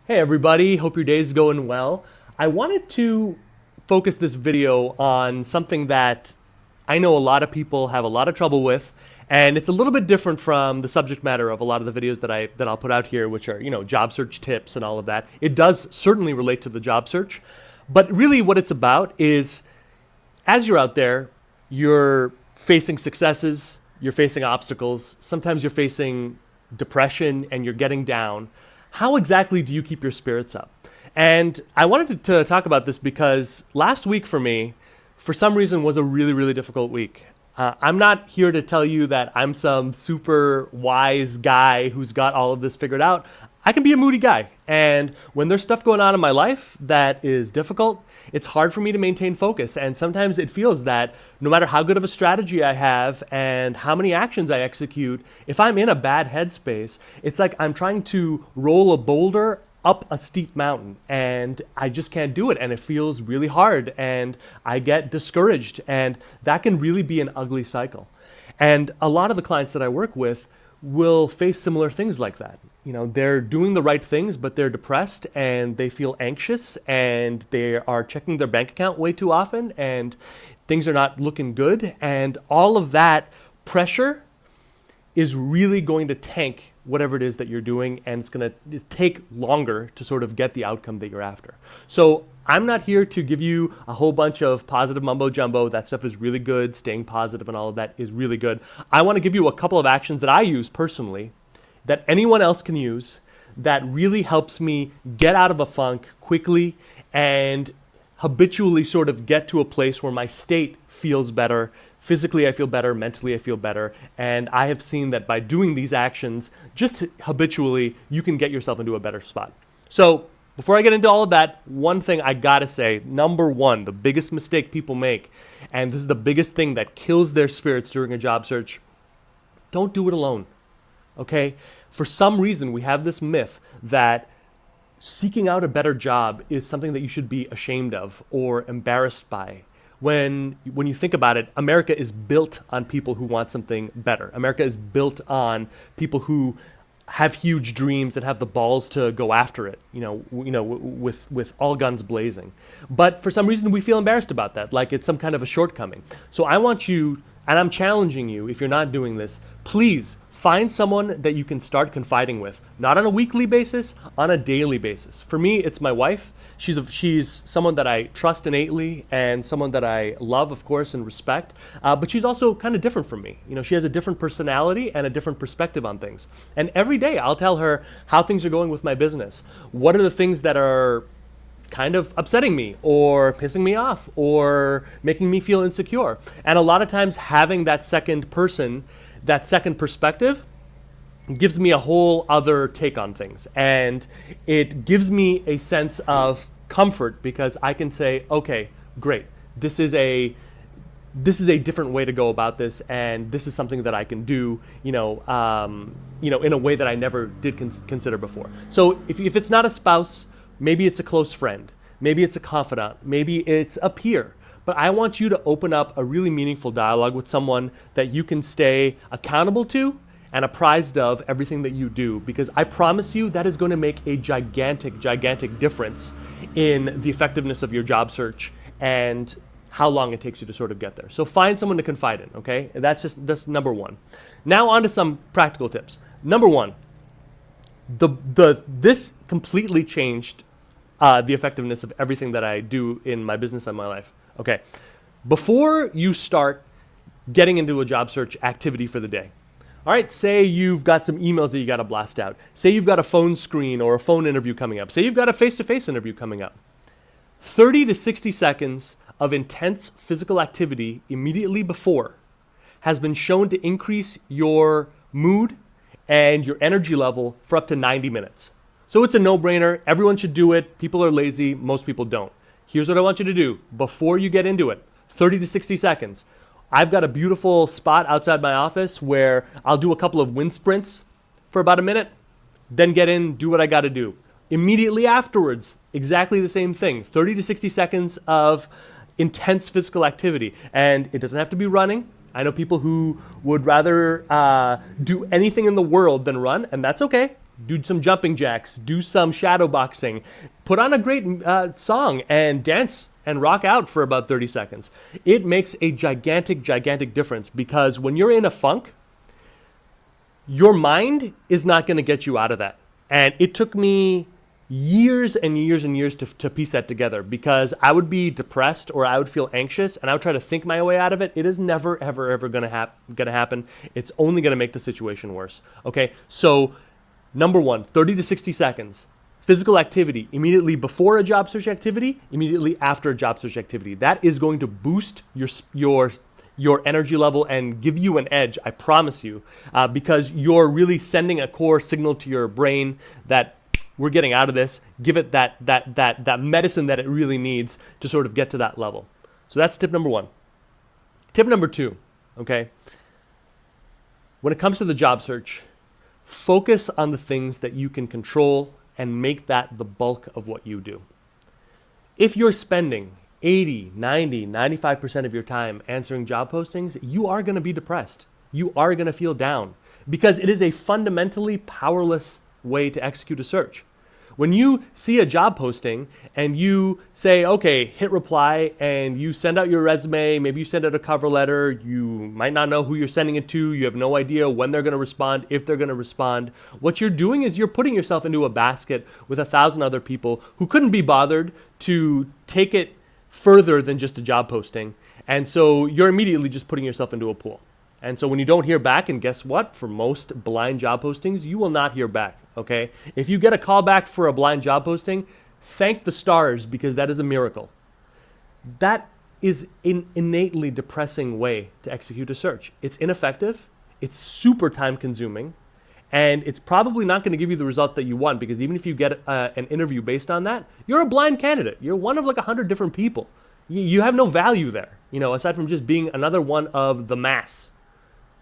Hey everybody, hope your day's going well. I wanted to focus this video on something that I know a lot of people have a lot of trouble with, and it's a little bit different from the subject matter of a lot of the videos that I'll put out here, which are, job search tips and all of that. It does certainly relate to the job search, but really what it's about is as you're out there, you're facing successes, you're facing obstacles, sometimes you're facing depression and you're getting down. How exactly do you keep your spirits up? And I wanted to talk about this because last week for me, for some reason, was a really, really difficult week. I'm not here to tell you that I'm some super wise guy who's got all of this figured out. I can be a moody guy. And when there's stuff going on in my life that is difficult, it's hard for me to maintain focus. And sometimes it feels that no matter how good of a strategy I have and how many actions I execute, if I'm in a bad headspace, it's like I'm trying to roll a boulder up a steep mountain and I just can't do it, and it feels really hard and I get discouraged, and that can really be an ugly cycle. And a lot of the clients that I work with will face similar things like that. They're doing the right things, but they're depressed and they feel anxious and they are checking their bank account way too often and things are not looking good, and all of that pressure is really going to tank whatever it is that you're doing, and it's going to take longer to sort of get the outcome that you're after. So I'm not here to give you a whole bunch of positive mumbo jumbo. That stuff is really good. Staying positive and all of that is really good. I want to give you a couple of actions that I use personally that anyone else can use that really helps me get out of a funk quickly and habitually sort of get to a place where my state feels better. Physically, I feel better. Mentally, I feel better. And I have seen that by doing these actions, just habitually, you can get yourself into a better spot. So before I get into all of that, one thing I gotta say, number one, the biggest mistake people make, and this is the biggest thing that kills their spirits during a job search, don't do it alone, okay? For some reason, we have this myth that seeking out a better job is something that you should be ashamed of or embarrassed by. When you think about it, America is built on people who want something better. America is built on people who have huge dreams and have the balls to go after it, with all guns blazing. But for some reason, we feel embarrassed about that, like it's some kind of a shortcoming. So I want you, and I'm challenging you, if you're not doing this, please find someone that you can start confiding with, not on a weekly basis, on a daily basis. For me, it's my wife. She's someone that I trust innately and someone that I love, of course, and respect. But she's also kind of different from me. She has a different personality and a different perspective on things. And every day I'll tell her how things are going with my business. What are the things that are kind of upsetting me or pissing me off or making me feel insecure? And a lot of times having that second person, that second perspective, gives me a whole other take on things. And it gives me a sense of comfort because I can say, okay, great. This is a different way to go about this, and this is something that I can do, in a way that I never did consider before. So if it's not a spouse, maybe it's a close friend, maybe it's a confidant, maybe it's a peer. But I want you to open up a really meaningful dialogue with someone that you can stay accountable to and apprised of everything that you do, because I promise you that is going to make a gigantic, gigantic difference in the effectiveness of your job search and how long it takes you to sort of get there. So find someone to confide in, okay? That's number one. Now on to some practical tips. Number one, this completely changed the effectiveness of everything that I do in my business and my life. Okay, before you start getting into a job search activity for the day, all right, say you've got some emails that you got to blast out. Say you've got a phone screen or a phone interview coming up. Say you've got a face-to-face interview coming up. 30 to 60 seconds of intense physical activity immediately before has been shown to increase your mood and your energy level for up to 90 minutes. So it's a no-brainer. Everyone should do it. People are lazy. Most people don't. Here's what I want you to do before you get into it. 30 to 60 seconds. I've got a beautiful spot outside my office where I'll do a couple of wind sprints for about a minute, then get in, do what I got to do. Immediately afterwards, exactly the same thing. 30 to 60 seconds of intense physical activity. And it doesn't have to be running. I know people who would rather do anything in the world than run, and that's okay. do some jumping jacks, do some shadow boxing, put on a great song and dance and rock out for about 30 seconds. It makes a gigantic, gigantic difference, because when you're in a funk, your mind is not going to get you out of that. And it took me years and years and years to piece that together, because I would be depressed or I would feel anxious and I would try to think my way out of it. It is never, ever, ever going to happen. It's only going to make the situation worse. Okay, so number one, 30 to 60 seconds. Physical activity immediately before a job search activity, immediately after a job search activity. That is going to boost your energy level and give you an edge, I promise you, because you're really sending a core signal to your brain that we're getting out of this. Give it that medicine that it really needs to sort of get to that level. So that's tip number one. Tip number two, okay? When it comes to the job search, focus on the things that you can control and make that the bulk of what you do. If you're spending 80, 90, 95% of your time answering job postings, you are going to be depressed. You are going to feel down, because it is a fundamentally powerless way to execute a search. When you see a job posting and you say, okay, hit reply, and you send out your resume, maybe you send out a cover letter, you might not know who you're sending it to, you have no idea when they're going to respond, if they're going to respond. What you're doing is you're putting yourself into a basket with 1,000 other people who couldn't be bothered to take it further than just a job posting. And so you're immediately just putting yourself into a pool. And so when you don't hear back, and guess what? For most blind job postings, you will not hear back, okay? If you get a call back for a blind job posting, thank the stars, because that is a miracle. That is an innately depressing way to execute a search. It's ineffective, it's super time consuming, and it's probably not going to give you the result that you want, because even if you get an interview based on that, you're a blind candidate. You're one of like 100 different people. You have no value there, aside from just being another one of the mass.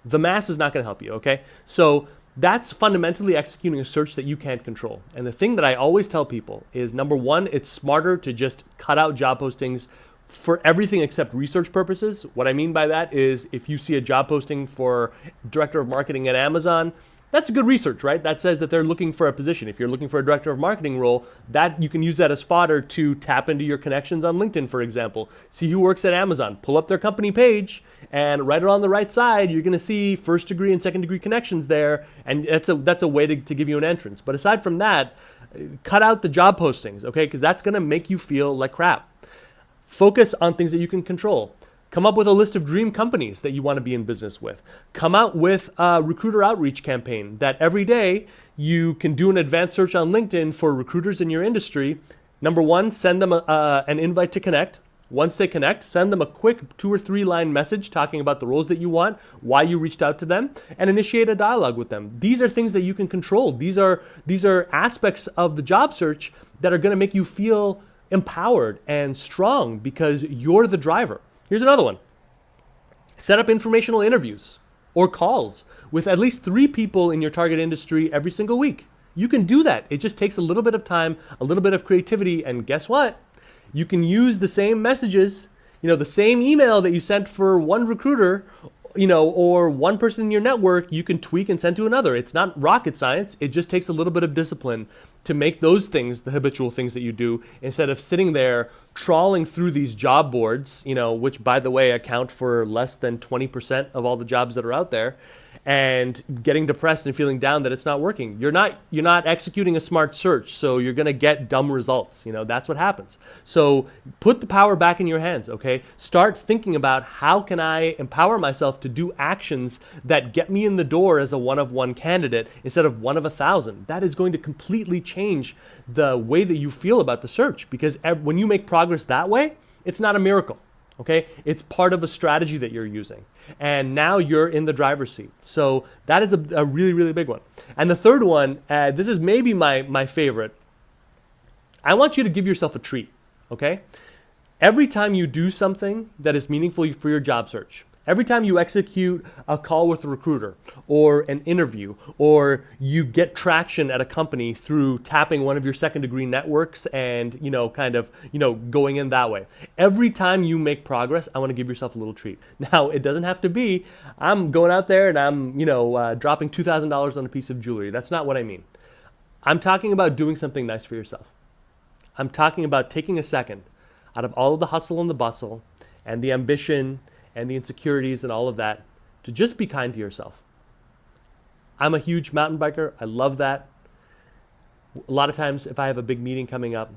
The mass is not going to help you, okay? So that's fundamentally executing a search that you can't control. And the thing that I always tell people is, number one, it's smarter to just cut out job postings for everything except research purposes. What I mean by that is, if you see a job posting for director of marketing at Amazon, that's good research, right? That says that they're looking for a position. If you're looking for a director of marketing role, that you can use that as fodder to tap into your connections on LinkedIn, for example. See who works at Amazon, pull up their company page, and right on the right side, you're going to see first degree and second degree connections there, and that's a way to give you an entrance. But aside from that, cut out the job postings, okay? Because that's going to make you feel like crap. Focus on things that you can control. Come up with a list of dream companies that you want to be in business with. Come out with a recruiter outreach campaign that every day you can do an advanced search on LinkedIn for recruiters in your industry. Number one, send them an invite to connect. Once they connect, send them a quick 2 or 3 line message talking about the roles that you want, why you reached out to them, and initiate a dialogue with them. These are things that you can control. These are aspects of the job search that are going to make you feel empowered and strong, because you're the driver. Here's another one. Set up informational interviews or calls with at least 3 people in your target industry every single week. You can do that. It just takes a little bit of time, a little bit of creativity, and guess what? You can use the same messages, the same email that you sent for one recruiter, or one person in your network, you can tweak and send to another. It's not rocket science. It just takes a little bit of discipline to make those things the habitual things that you do, instead of sitting there trawling through these job boards, which, by the way, account for less than 20% of all the jobs that are out there, and getting depressed and feeling down that it's not working. You're not executing a smart search, so you're going to get dumb results. That's what happens. So put the power back in your hands, okay? Start thinking about, how can I empower myself to do actions that get me in the door as a one-of-one candidate instead of one of 1,000. That is going to completely change the way that you feel about the search, because when you make progress that way, it's not a miracle. Okay, it's part of a strategy that you're using, and now you're in the driver's seat. So that is a really, really big one. And the third one, this is maybe my favorite. I want you to give yourself a treat. Okay, every time you do something that is meaningful for your job search, every time you execute a call with a recruiter or an interview, or you get traction at a company through tapping one of your second degree networks and, going in that way. Every time you make progress, I want to give yourself a little treat. Now, it doesn't have to be, I'm going out there and I'm, dropping $2,000 on a piece of jewelry. That's not what I mean. I'm talking about doing something nice for yourself. I'm talking about taking a second out of all of the hustle and the bustle and the ambition and the insecurities and all of that to just be kind to yourself. I'm a huge mountain biker. I love that. A lot of times if I have a big meeting coming up,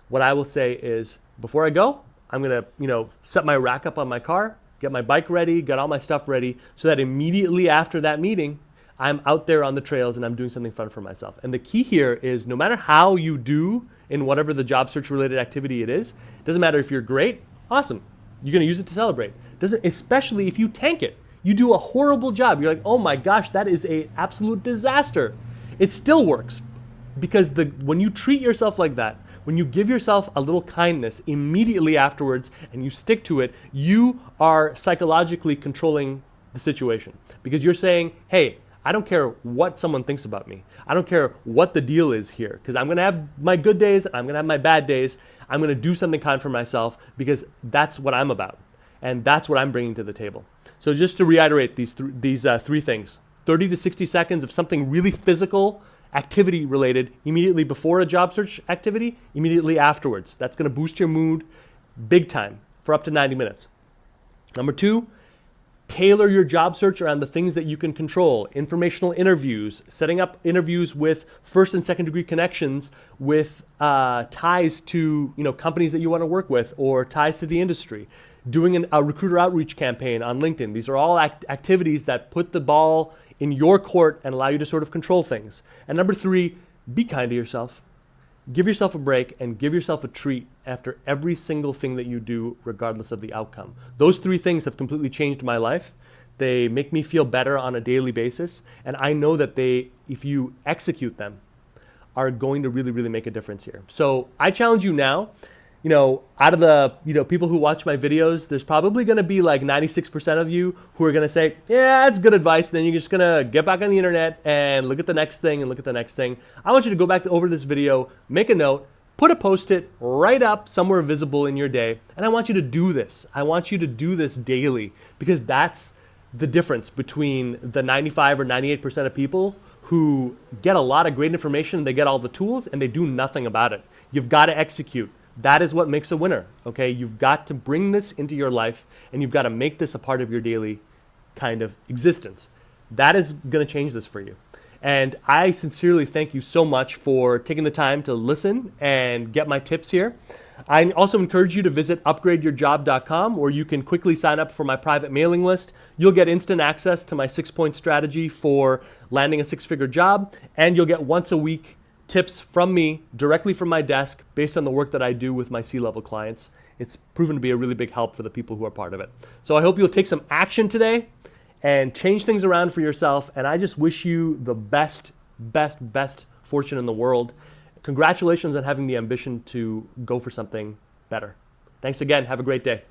what I will say is before I go, I'm going to, set my rack up on my car, get my bike ready, get all my stuff ready so that immediately after that meeting, I'm out there on the trails and I'm doing something fun for myself. And the key here is no matter how you do in whatever the job search related activity it is, it doesn't matter if you're great, awesome. You're going to use it to celebrate. Especially if you tank it. You do a horrible job. You're like, oh my gosh, that is an absolute disaster. It still works because when you treat yourself like that, when you give yourself a little kindness immediately afterwards and you stick to it, you are psychologically controlling the situation because you're saying, hey, I don't care what someone thinks about me. I don't care what the deal is here because I'm going to have my good days. I'm going to have my bad days. I'm going to do something kind for myself because that's what I'm about. And that's what I'm bringing to the table. So just to reiterate these three things, 30 to 60 seconds of something really physical, activity related, immediately before a job search activity, immediately afterwards. That's going to boost your mood big time for up to 90 minutes. Number 2, tailor your job search around the things that you can control. Informational interviews, setting up interviews with first and second degree connections with ties to companies that you want to work with or ties to the industry. Doing a recruiter outreach campaign on LinkedIn. These are all activities that put the ball in your court and allow you to sort of control things. And number 3, be kind to yourself. Give yourself a break and give yourself a treat after every single thing that you do, regardless of the outcome. Those 3 things have completely changed my life. They make me feel better on a daily basis. And I know that if you execute them, are going to really, really make a difference here. So I challenge you now, out of the, people who watch my videos, there's probably going to be like 96% of you who are going to say, yeah, that's good advice. And then you're just going to get back on the internet and look at the next thing and look at the next thing. I want you to go back over this video, make a note, put a Post-it right up somewhere visible in your day. And I want you to do this. I want you to do this daily because that's the difference between the 95 or 98% of people who get a lot of great information, they get all the tools and they do nothing about it. You've got to execute. That is what makes a winner, okay? You've got to bring this into your life and you've got to make this a part of your daily kind of existence. That is going to change this for you. And I sincerely thank you so much for taking the time to listen and get my tips here. I also encourage you to visit upgradeyourjob.com where you can quickly sign up for my private mailing list. You'll get instant access to my 6-point strategy for landing a 6-figure job, and you'll get once a week tips from me directly from my desk based on the work that I do with my C-level clients. It's proven to be a really big help for the people who are part of it. So I hope you'll take some action today and change things around for yourself. And I just wish you the best fortune in the world. Congratulations on having the ambition to go for something better. Thanks again. Have a great day.